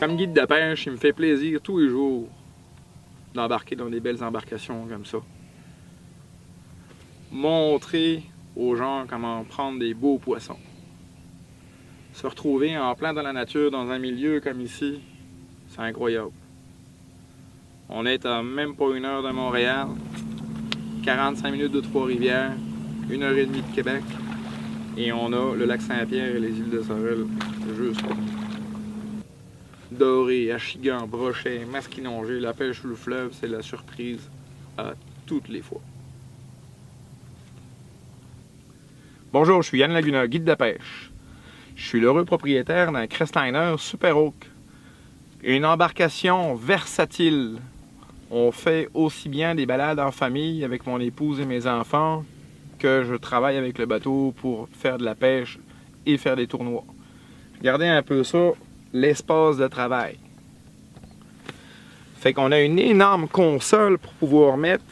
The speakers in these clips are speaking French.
Comme guide de pêche, il me fait plaisir tous les jours d'embarquer dans des belles embarcations comme ça. Montrer aux gens comment prendre des beaux poissons. Se retrouver en plein dans la nature, dans un milieu comme ici, c'est incroyable. On est à même pas 1 heure de Montréal, 45 minutes de Trois-Rivières, 1h30 de Québec, et on a le lac Saint-Pierre et les îles de Sorel juste là. Doré, achigan, brochet, masquinongé, la pêche sur le fleuve, c'est la surprise à toutes les fois. Bonjour, je suis Yann Laguna, guide de pêche. Je suis l'heureux propriétaire d'un Crestliner Super Hawk. Une embarcation versatile. On fait aussi bien des balades en famille avec mon épouse et mes enfants que je travaille avec le bateau pour faire de la pêche et faire des tournois. Regardez un peu ça, l'espace de travail. Fait qu'on a une énorme console pour pouvoir mettre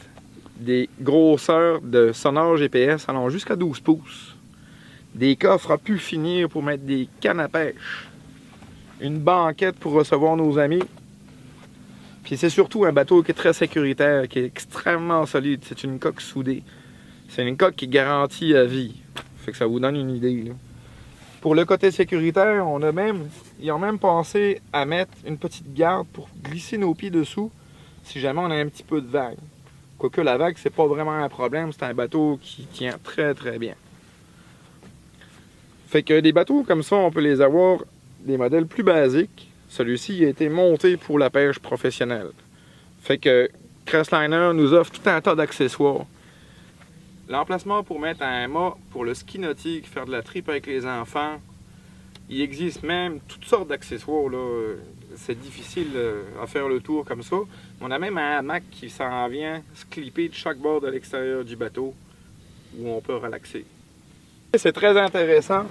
des grosseurs de sonore GPS allant jusqu'à 12 pouces. Des coffres à pu finir pour mettre des cannes à pêche. Une banquette pour recevoir nos amis. Puis c'est surtout un bateau qui est très sécuritaire, qui est extrêmement solide. C'est une coque soudée. C'est une coque qui est garantie à vie. Fait que ça vous donne une idée, là. Pour le côté sécuritaire, ils ont même pensé à mettre une petite garde pour glisser nos pieds dessous si jamais on a un petit peu de vague. Quoique la vague, c'est pas vraiment un problème, c'est un bateau qui tient très très bien. Fait que des bateaux comme ça, on peut les avoir des modèles plus basiques. Celui-ci a été monté pour la pêche professionnelle. Fait que Crestliner nous offre tout un tas d'accessoires. L'emplacement pour mettre un mât pour le ski nautique, faire de la tripe avec les enfants, il existe même toutes sortes d'accessoires, là. C'est difficile à faire le tour comme ça. On a même un hamac qui s'en vient se clipper de chaque bord de l'extérieur du bateau où on peut relaxer. C'est très intéressant.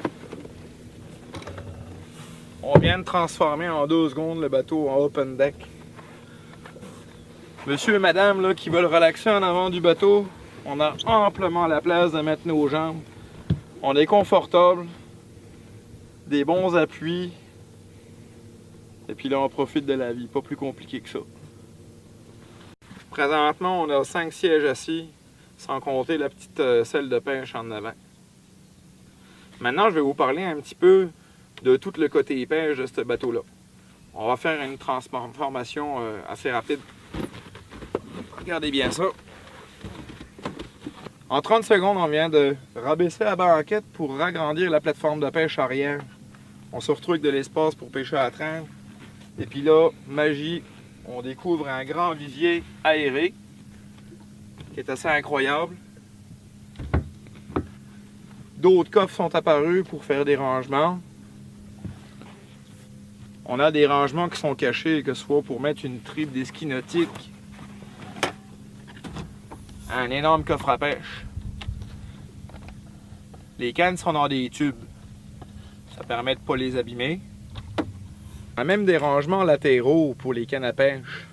On vient de transformer en 2 secondes le bateau en open deck. Monsieur et madame là, qui veulent relaxer en avant du bateau, on a amplement la place de mettre nos jambes. On est confortable, des bons appuis, et puis là on profite de la vie, pas plus compliqué que ça. Présentement on a 5 sièges assis, sans compter la petite selle de pêche en avant. Maintenant je vais vous parler un petit peu de tout le côté pêche de ce bateau-là. On va faire une transformation assez rapide. Regardez bien ça. En 30 secondes, on vient de rabaisser la banquette pour agrandir la plateforme de pêche arrière. On se retrouve avec de l'espace pour pêcher à la traîne. Et puis là, magie, on découvre un grand visier aéré qui est assez incroyable. D'autres coffres sont apparus pour faire des rangements. On a des rangements qui sont cachés, que ce soit pour mettre une tripe, des skis nautiques, un énorme coffre à pêche. Les cannes sont dans des tubes. Ça permet de ne pas les abîmer. On a même des rangements latéraux pour les cannes à pêche.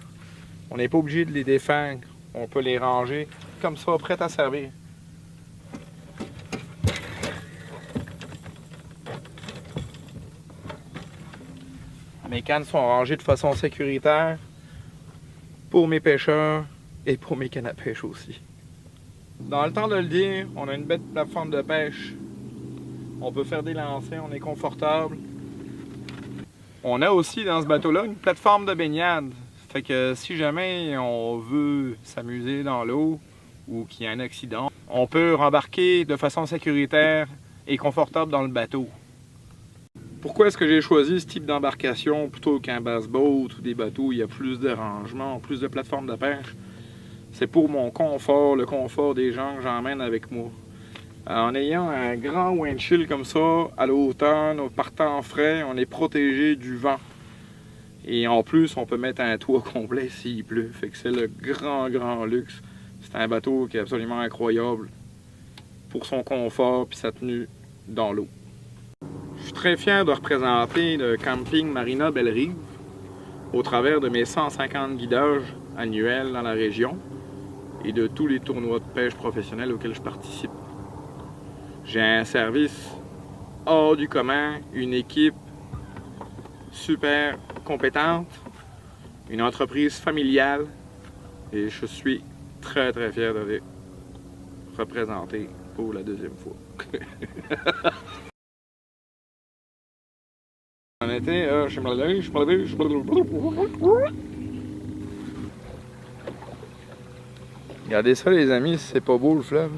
On n'est pas obligé de les défaire. On peut les ranger comme ça, prêtes à servir. Mes cannes sont rangées de façon sécuritaire pour mes pêcheurs et pour mes cannes à pêche aussi. Dans le temps de le dire, on a une belle plateforme de pêche. On peut faire des lancers, on est confortable. On a aussi dans ce bateau-là une plateforme de baignade. Fait que si jamais on veut s'amuser dans l'eau ou qu'il y a un accident, on peut rembarquer de façon sécuritaire et confortable dans le bateau. Pourquoi est-ce que j'ai choisi ce type d'embarcation plutôt qu'un bass-boat ou des bateaux où il y a plus de rangements, plus de plateformes de pêche? C'est pour mon confort, le confort des gens que j'emmène avec moi. En ayant un grand windshield comme ça, à l'automne, partant frais, on est protégé du vent. Et en plus, on peut mettre un toit complet s'il pleut. Fait que c'est le grand luxe. C'est un bateau qui est absolument incroyable pour son confort et sa tenue dans l'eau. Je suis très fier de représenter le camping Marina Belle-Rive au travers de mes 150 guidages annuels dans la région et de tous les tournois de pêche professionnels auxquels je participe. J'ai un service hors du commun, une équipe super compétente, une entreprise familiale, et je suis très très fier de les représenter pour la deuxième fois. On était chez regardez ça les amis, c'est pas beau le fleuve.